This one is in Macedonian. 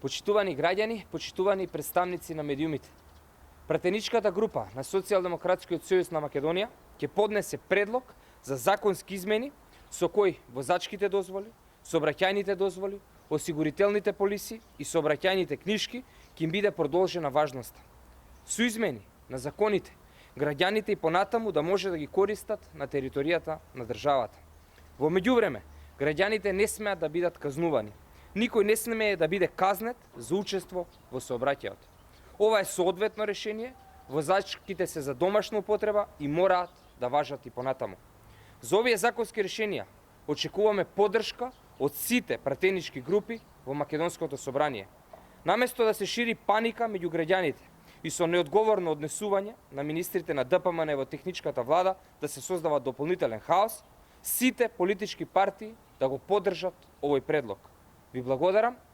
Почитувани граѓани, почитувани представници на медиумите. Пратеничката група на Социјалдемократскиот сојуз на Македонија ќе поднесе предлог за законски измени со кои возачките дозволи, сообраќајните дозволи, осигурителните полиси и сообраќајните книшки ќе им биде продолжена важноста. Со измени на законите, граѓаните и понатаму да може да ги користат на територијата на државата. Во меѓувреме, граѓаните не смеат да бидат казнувани. Никој не смее да биде казнет за учество во сообраќајот. Ова е соодветно решение, возачките се за домашна употреба и мораат да важат и понатаму. За овие законски решенија очекуваме поддршка од сите пратенички групи во Македонското собрание. Наместо да се шири паника меѓу граѓаните и со неодговорно однесување на министрите на ДПМН во техничката влада да се создава дополнителен хаос, сите политички партии да го поддржат овој предлог. Ви благодарам